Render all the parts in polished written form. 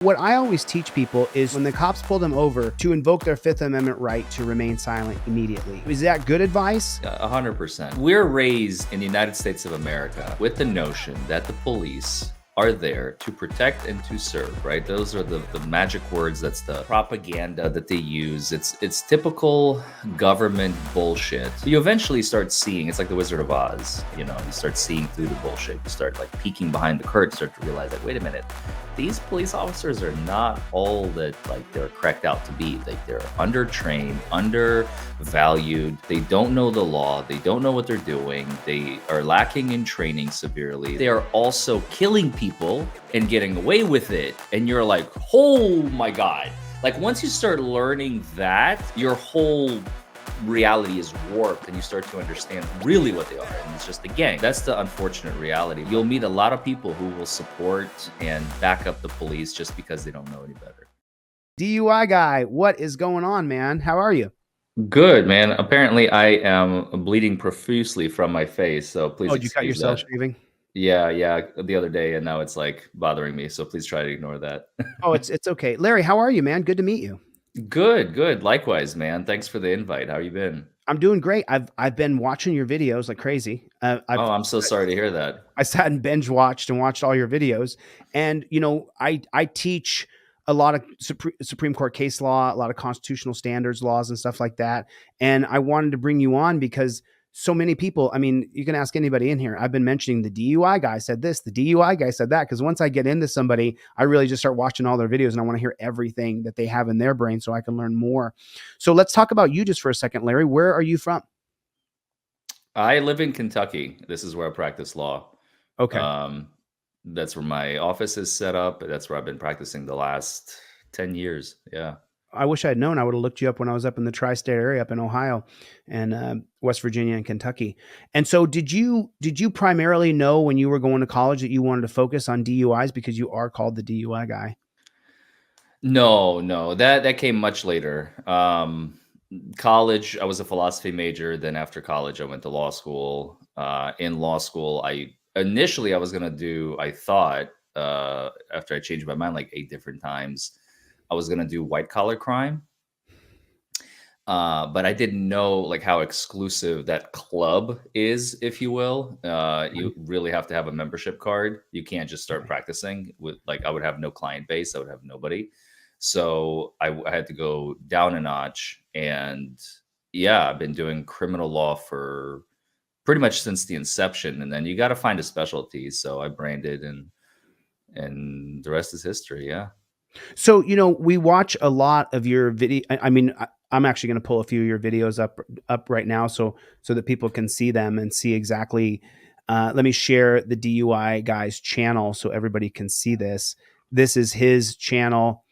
What I always teach people is when the cops pull them over to invoke their Fifth Amendment right to remain silent immediately. Is that good advice? 100%. We're raised in the United States of America with the notion that the police are there to protect and to serve, right? Those are the magic words. That's the propaganda that they use. It's typical government bullshit. You eventually start seeing, it's like the Wizard of Oz, you start seeing through the bullshit. You start like peeking behind the curtain, start to realize that, wait a minute, these police officers are not all that like they're cracked out to be. Like they're undertrained, undervalued. They don't know the law. They don't know what they're doing. They are lacking in training severely. They are also killing people and getting away with it. And you're like, oh my God. Like once you start learning that, your whole reality is warped and you start to understand really what they are, and it's just a gang. That's the unfortunate reality. You'll meet a lot of people who will support and back up the police just because they don't know any better. DUI guy, what is going on, man? How are you? Good, man. Apparently I am bleeding profusely from my face, so please did you cut yourself shaving? Yeah, the other day, and now it's like bothering me, so please try to ignore that. Oh, it's okay. Larry, how are you, man? Good to meet you. Good. Likewise, man. Thanks for the invite. How you been? I'm doing great. I've been watching your videos like crazy. I'm so sorry to hear that. I sat and binge watched and watched all your videos. And, I teach a lot of Supreme Court case law, a lot of constitutional standards laws and stuff like that. And I wanted to bring you on because so many people, I mean, you can ask anybody in here. I've been mentioning the DUI guy said this, the DUI guy said that. Because once I get into somebody, I really just start watching all their videos and I want to hear everything that they have in their brain so I can learn more. So let's talk about you just for a second, Larry. Where are you from? I live in Kentucky. This is where I practice law. Okay. That's where my office is set up. That's where I've been practicing the last 10 years. Yeah. I wish I'd known. I would have looked you up when I was up in the tri-state area, up in Ohio and West Virginia and Kentucky. And so did you primarily know when you were going to college that you wanted to focus on DUIs because you are called the DUI guy? No, that came much later. College, I was a philosophy major. Then after college, I went to law school. In law school, initially I was going to do, I thought, after I changed my mind like 8 different times, I was going to do white collar crime. But I didn't know like how exclusive that club is, if you will. You really have to have a membership card. You can't just start practicing with like, I would have no client base. I would have nobody. So I had to go down a notch. And yeah, I've been doing criminal law for pretty much since the inception. And then you got to find a specialty. So I branded and the rest is history. Yeah. So, we watch a lot of your video. I mean, I'm actually going to pull a few of your videos up right now so that people can see them and see exactly. Let me share the DUI guy's channel so everybody can see this. This is his channel.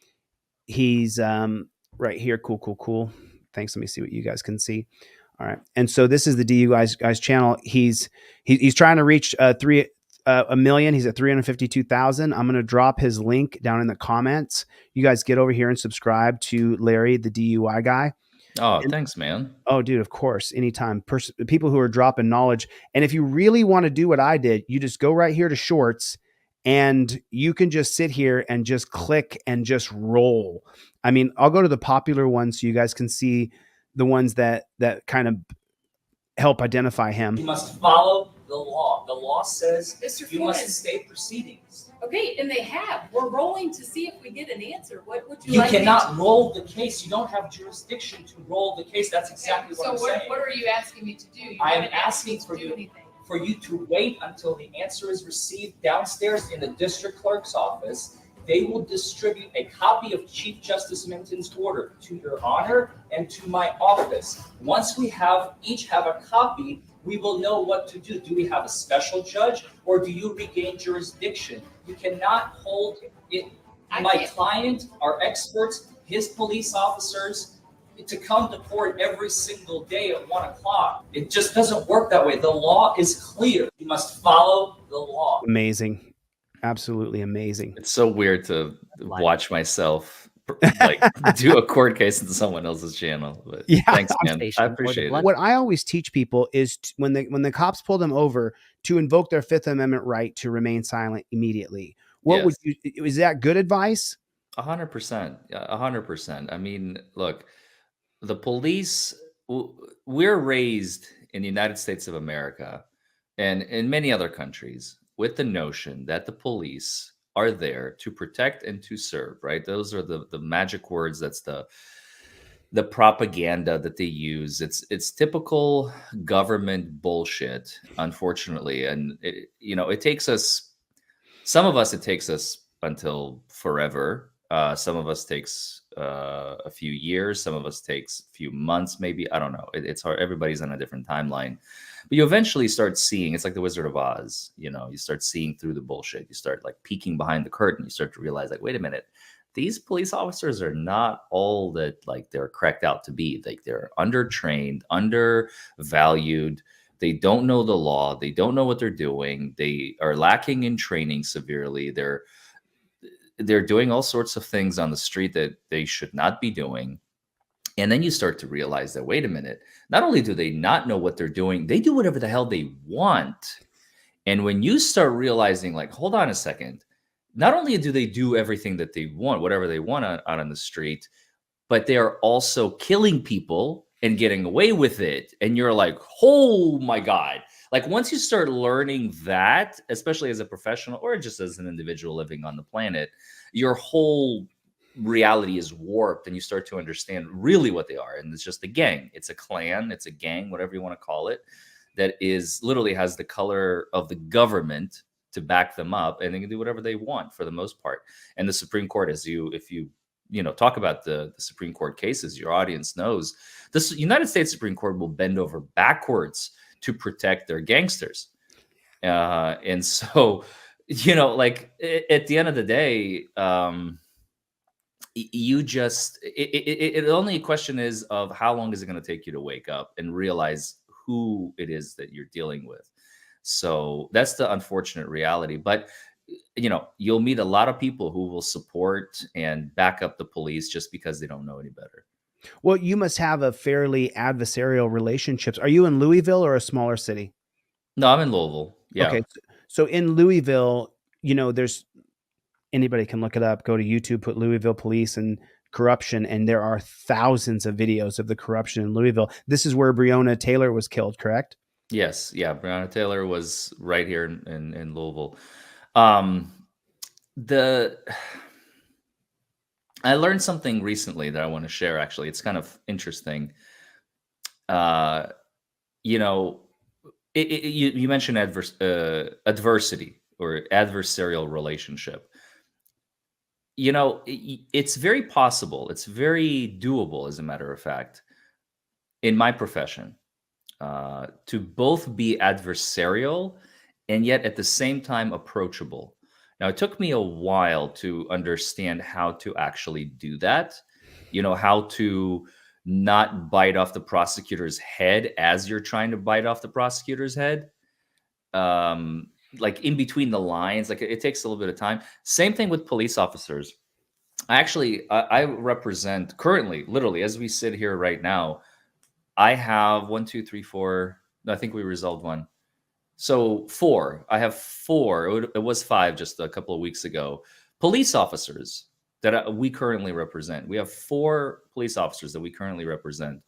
He's right here. Cool. Thanks. Let me see what you guys can see. All right. And so this is the DUI guy's channel. He's trying to reach a million. He's at 352,000. I'm going to drop his link down in the comments. You guys get over here and subscribe to Larry, the DUI guy. Oh, thanks, man. Oh, dude, of course. Anytime. People who are dropping knowledge. And if you really want to do what I did, you just go right here to shorts and you can just sit here and just click and just roll. I mean, I'll go to the popular ones so you guys can see the ones that kind of help identify him. You must follow the law. The law says you must stay proceedings. Okay, and they have. We're rolling to see if we get an answer. What would you You like? cannot roll the case. You don't have jurisdiction to roll the case. That's exactly what I'm saying. So what are you asking me to do? I am asking for you to wait until the answer is received downstairs in the district clerk's office. They will distribute a copy of Chief Justice Minton's order to your honor and to my office. Once we each have a copy, we will know what to do. Do we have a special judge or do you regain jurisdiction? You cannot hold it. My client, our experts, his police officers, to come to court every single day at 1 o'clock. It just doesn't work that way. The law is clear. You must follow the law. Amazing. Absolutely amazing. It's so weird to watch myself like do a court case in someone else's channel. But yeah, thanks, man. I appreciate it. What I always teach people is when the cops pull them over to invoke their Fifth Amendment right to remain silent immediately. Is that good advice? 100%. 100%. I mean, look, the police, we're raised in the United States of America and in many other countries with the notion that the police are there to protect and to serve, right? Those are the magic words. That's the propaganda that they use. It's typical government bullshit, unfortunately. And it takes us, some of us, it takes us until forever. Some of us takes a few years. Some of us takes a few months, maybe. I don't know. It's hard. Everybody's on a different timeline. But you eventually start seeing, it's like the Wizard of Oz. You start seeing through the bullshit. You start like peeking behind the curtain. You start to realize, like, wait a minute, these police officers are not all that like they're cracked out to be. Like, they're undertrained, undervalued. They don't know the law. They don't know what they're doing. They are lacking in training severely. They're doing all sorts of things on the street that they should not be doing. And then you start to realize that, wait a minute, not only do they not know what they're doing, they do whatever the hell they want. And when you start realizing, like, hold on a second, not only do they do everything that they want, whatever they want out on the street, but they are also killing people and getting away with it. And you're like, oh my God. Like, once you start learning that, especially as a professional or just as an individual living on the planet, your whole reality is warped and you start to understand really what they are. And it's just a gang. It's a clan. It's a gang, whatever you want to call it, that is literally has the color of the government to back them up, and they can do whatever they want for the most part. And the Supreme Court, if you talk about the Supreme Court cases, your audience knows the United States Supreme Court will bend over backwards to protect their gangsters. And so, like, at the end of the day, the only question is of how long is it going to take you to wake up and realize who it is that you're dealing with. So that's the unfortunate reality. But you'll meet a lot of people who will support and back up the police just because they don't know any better. Well, you must have a fairly adversarial relationships. Are you in Louisville or a smaller city? No, I'm in Louisville. Yeah. Okay. So in Louisville, there's, anybody can look it up, go to YouTube, put Louisville police and corruption, and there are thousands of videos of the corruption in Louisville. This is where Breonna Taylor was killed, correct? Yes. Yeah. Breonna Taylor was right here in Louisville. I learned something recently that I want to share. Actually, it's kind of interesting. You mentioned adversity or adversarial relationship. It's very possible. It's very doable, as a matter of fact, in my profession, to both be adversarial and yet at the same time approachable. Now, it took me a while to understand how to actually do that, how to not bite off the prosecutor's head as you're trying to bite off the prosecutor's head. Like in between the lines, like it takes a little bit of time. Same thing with police officers. I represent currently, literally, as we sit here right now, I have 1, 2, 3, 4. I think we resolved one. So 4. I have 4. It was 5 just a couple of weeks ago. Police officers that we currently represent. We have 4 police officers that we currently represent.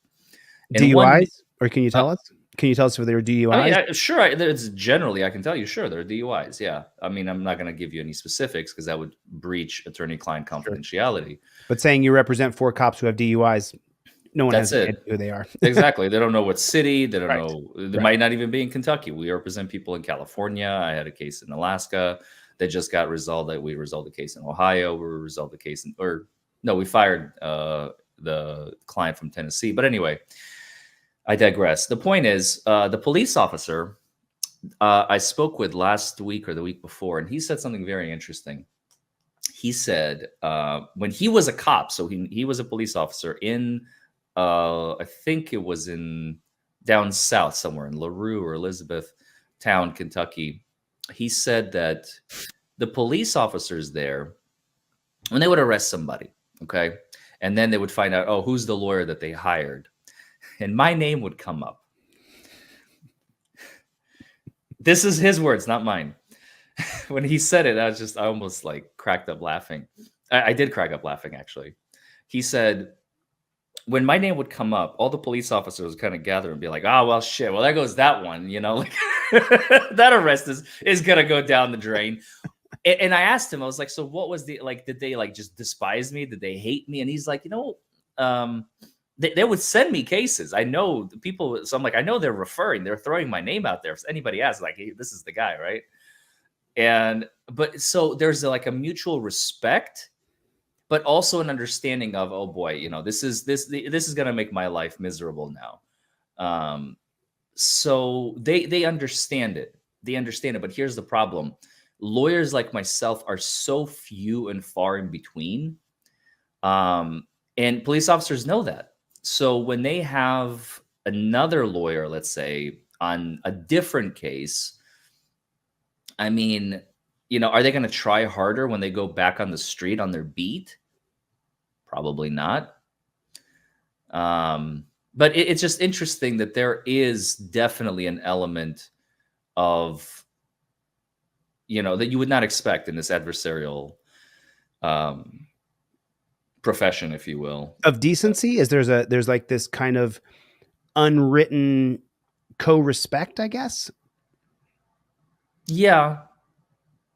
And DUIs? Or can you tell us? Can you tell us if they were DUIs? I mean, sure. It's generally, I can tell you, sure, they're DUIs. Yeah. I mean, I'm not going to give you any specifics because that would breach attorney-client confidentiality. But saying you represent 4 cops who have DUIs, no one has idea who they are. Exactly. They don't know what city. They don't know. They might not even be in Kentucky. We represent people in California. I had a case in Alaska that just got resolved. We resolved the case in Ohio. We resolved the case we fired the client from Tennessee. But anyway, I digress. The point is, the police officer I spoke with last week or the week before, and he said something very interesting. He said when he was a cop, so he was a police officer in, I think it was in down south somewhere in LaRue or Elizabethtown, Kentucky. He said that the police officers there, when they would arrest somebody, okay, and then they would find out, oh, who's the lawyer that they hired? And my name would come up. This is his words, not mine. When he said it, I almost like cracked up laughing. I did crack up laughing, actually. He said, when my name would come up, all the police officers would kind of gather and be like, "Oh, well, shit. Well, there goes that one. You know, like that arrest is gonna go down the drain." And I asked him, I was like, "So what was the like? Did they like just despise me? Did they hate me?" And he's like, they would send me cases. I know the people. So I'm like, I know they're throwing my name out there. If anybody asks, like, hey, this is the guy, right? But so there's like a mutual respect, but also an understanding of, oh boy, this is going to make my life miserable now. So they understand it. They understand it. But here's the problem. Lawyers like myself are so few and far in between. And police officers know that. So when they have another lawyer, let's say, on a different case, I mean, are they going to try harder when they go back on the street on their beat? Probably not. But it's just interesting that there is definitely an element of, that you would not expect in this adversarial profession, if you will. Of decency? There's like this kind of unwritten co-respect, I guess? Yeah.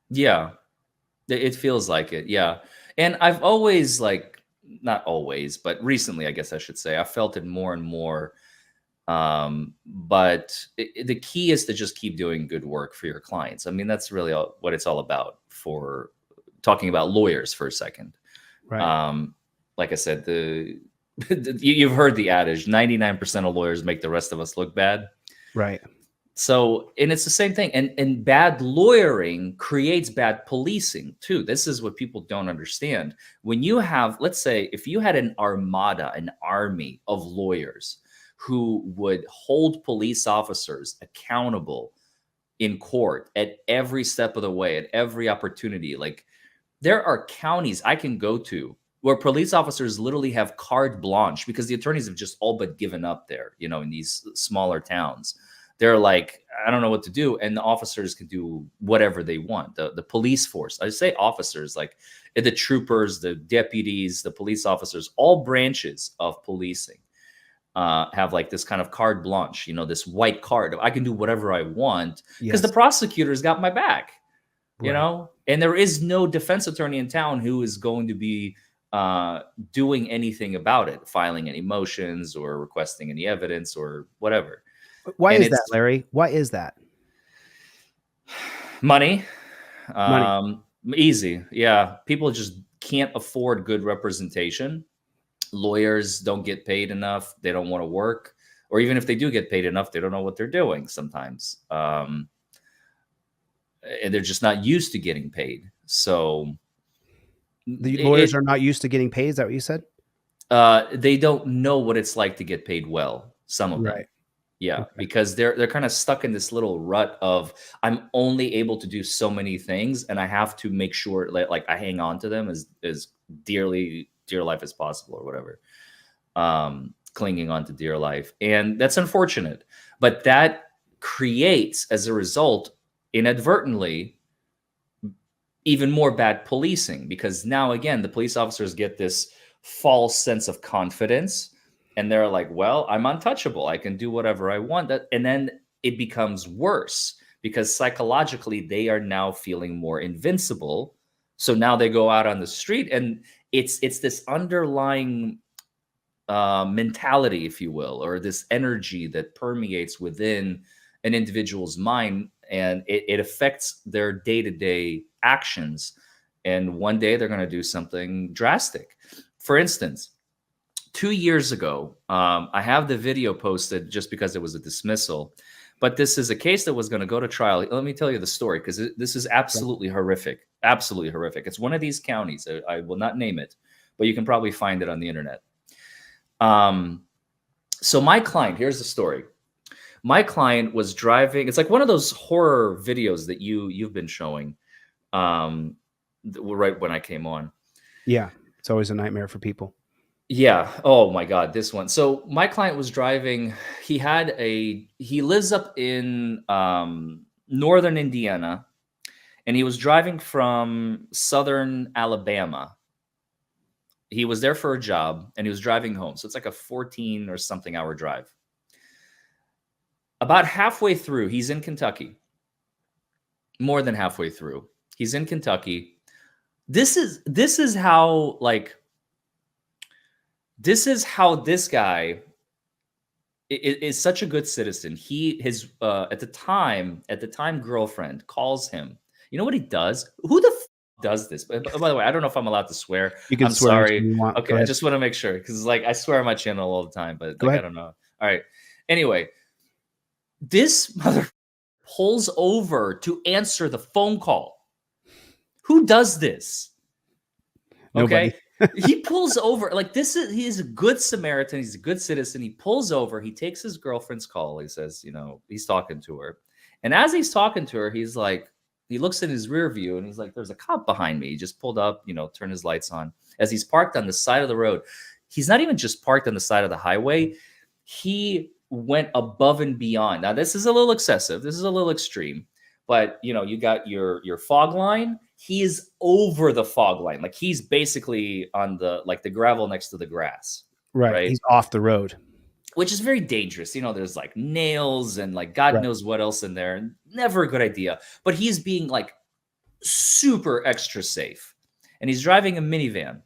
It feels like it. Yeah. And I've always not always, but recently, I guess I should say, I felt it more and more. But the key is to just keep doing good work for your clients. I mean, that's really what it's all about, for talking about lawyers for a second. Right. Like I said, you've heard the adage, 99% of lawyers make the rest of us look bad. Right. So, and it's the same thing. And bad lawyering creates bad policing too. This is what people don't understand. When you have, let's say, if you had an armada, an army of lawyers who would hold police officers accountable in court at every step of the way, at every opportunity, like there are counties I can go to where police officers literally have carte blanche because the attorneys have just all but given up there, in these smaller towns. They're like, I don't know what to do. And the officers can do whatever they want. The police force, I say officers, like the troopers, the deputies, the police officers, all branches of policing have like this kind of carte blanche, this white card. I can do whatever I want because the prosecutor's got my back, and there is no defense attorney in town who is going to be doing anything about it, filing any motions or requesting any evidence or whatever. Why is that, Larry? Why is that? Money. Easy. Yeah. People just can't afford good representation. Lawyers don't get paid enough. They don't want to work. Or even if they do get paid enough, they don't know what they're doing sometimes. And they're just not used to getting paid. So the lawyers are not used to getting paid. Is that what you said? They don't know what it's like to get paid well. Some of them. Right. Yeah, okay. Because they're kind of stuck in this little rut of, I'm only able to do so many things, and I have to make sure like I hang on to them as dear life as possible, or whatever. Clinging on to dear life, and that's unfortunate. But that creates, as a result, inadvertently, even more bad policing, because now again the police officers get this false sense of confidence. And they're like, well, I'm untouchable. I can do whatever I want. And then it becomes worse because psychologically they are now feeling more invincible. So now they go out on the street, and it's this underlying mentality, if you will, or this energy that permeates within an individual's mind, and it affects their day-to-day actions. And one day they're going to do something drastic. For instance, 2 years ago, I have the video posted just because it was a dismissal, but this is a case that was going to go to trial. Let me tell you the story, because this is absolutely horrific. Absolutely horrific. It's one of these counties. I will not name it, but you can probably find it on the internet. So my client, here's the story. My client was driving. It's like one of those horror videos that you've been showing right when I came on. Yeah, it's always a nightmare for people. Yeah. Oh my God, this one. So my client was driving. He lives up in northern Indiana, and he was driving from southern Alabama He was there for a job and he was driving home. So it's like a 14 or something hour drive. About halfway through, he's in Kentucky. More than halfway through, he's in Kentucky. This is how this guy is such a good citizen. His at the time girlfriend calls him. You know what he does? Who the does this? By the way, I don't know if I'm allowed to swear. You can I'm swear sorry. anything you want. Okay, I just want to make sure because I swear on my channel all the time, but I don't know. All right. Anyway, this mother pulls over to answer the phone call. Who does this? Okay. He pulls over he's a good Samaritan. He's a good citizen. He pulls over. He takes his girlfriend's call. He says, he's talking to her. And as he's talking to her, he's like, he looks in his rear view and he's like, there's a cop behind me. He just pulled up, turned his lights on as he's parked on the side of the road. He's not even just parked on the side of the highway. He went above and beyond. Now, this is a little excessive. This is a little extreme, but you got your fog line. He is over the fog line. Like he's basically on the gravel next to the grass. Right. He's off the road, which is very dangerous. There's like nails and God knows what else in there. Never a good idea, but he's being super extra safe and he's driving a minivan.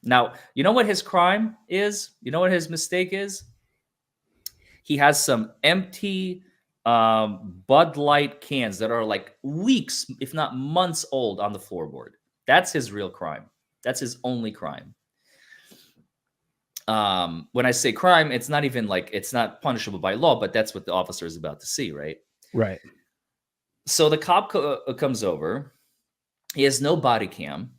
Now, you know what his crime is? You know what his mistake is? He has some empty Bud Light cans that are weeks, if not months old on the floorboard. That's his real crime. That's his only crime. When I say crime, it's not even it's not punishable by law, but that's what the officer is about to see, right? Right. So the cop comes over. He has no body cam.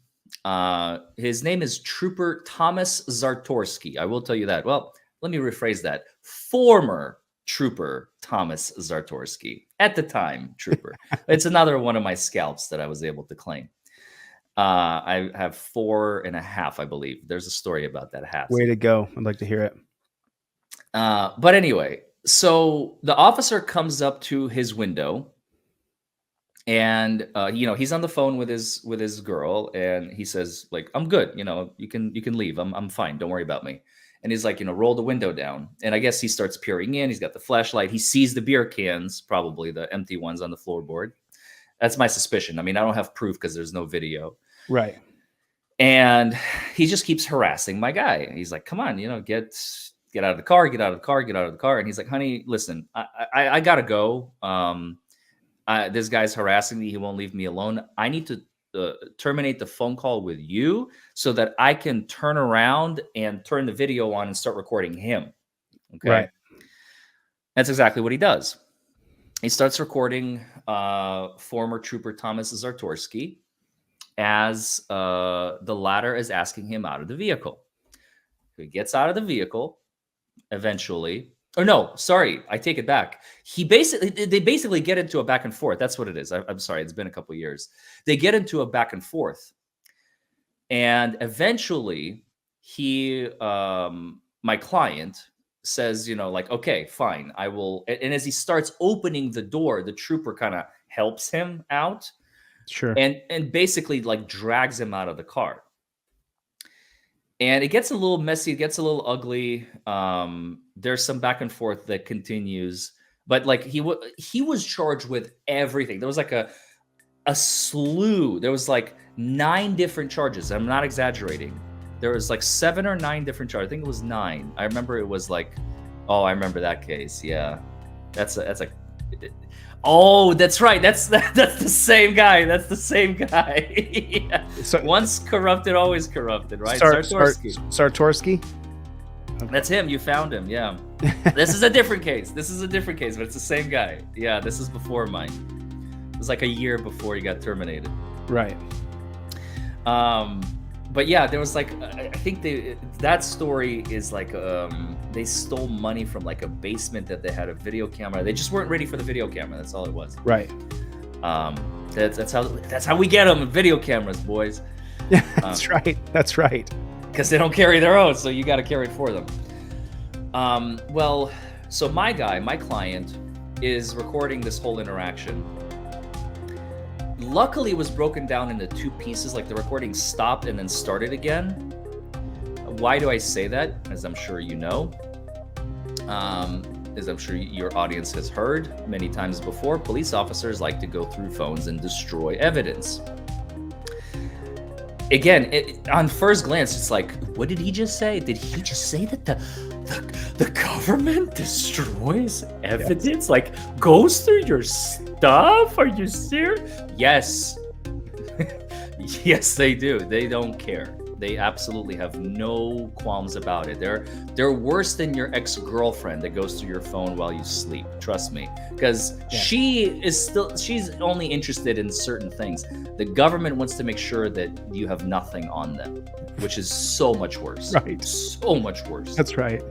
His name is Trooper Thomas Zartorsky. I will tell you that. Well, let me rephrase that. Former Trooper Thomas Zartorsky. At the time, Trooper. It's another one of my scalps that I was able to claim. I have 4.5, I believe. There's a story about that hat. Way to go. I'd like to hear it. But anyway, so the officer comes up to his window and he's on the phone with his girl and he says I'm good. You can leave. I'm fine. Don't worry about me. And he's like, roll the window down. And I guess he starts peering in. He's got the flashlight. He sees the beer cans, probably the empty ones on the floorboard. That's my suspicion. I mean, I don't have proof because there's no video. Right. And he just keeps harassing my guy. He's like, come on, get out of the car, get out of the car, get out of the car. And he's like, honey, listen, I gotta go. This guy's harassing me. He won't leave me alone. I need to terminate the phone call with you so that I can turn around and turn the video on and start recording him. Okay. Right. That's exactly what he does. He starts recording former Trooper Thomas Zartorsky as the latter is asking him out of the vehicle. He gets out of the vehicle eventually. Or no, sorry, I take it back. They basically get into a back and forth. That's what it is. I'm sorry, it's been a couple of years. They get into a back and forth. And eventually my client says, okay, fine, I will. And as he starts opening the door, the trooper kind of helps him out. Sure. And basically drags him out of the car. And it gets a little messy. It gets a little ugly. There's some back and forth that continues. But he was charged with everything. There was a slew. There was 9 different charges. I'm not exaggerating. There was 7 or 9 different charges. I think it was 9. I remember it was I remember that case. Yeah, oh, that's right. That's the same guy. That's the same guy. Yeah. So, once corrupted, always corrupted, right? Zartorsky. That's him. You found him. Yeah. This is a different case. But it's the same guy. Yeah, this is before mine. It was a year before he got terminated. Right. But yeah, there was I think that story is they stole money from a basement that they had a video camera. They just weren't ready for the video camera. That's all it was. Right. That's how we get them, video cameras, boys. That's right. That's right. Because they don't carry their own, so you got to carry it for them. Well, so my client is recording this whole interaction. Luckily, it was broken down into 2 pieces. The recording stopped and then started again. why do I say that? As I'm sure you know, as I'm sure your audience has heard many times before, police officers like to go through phones and destroy evidence. Again, on first glance, it's like, what did he just say? Did he just say that the government destroys evidence? Yes. Like, goes through your stuff? Are you serious? Yes. Yes, they do. They don't care. They absolutely have no qualms about it. They're worse than your ex-girlfriend that goes through your phone while you sleep. Trust me, because she's only interested in certain things. The government wants to make sure that you have nothing on them, which is so much worse. Right. So much worse. That's right.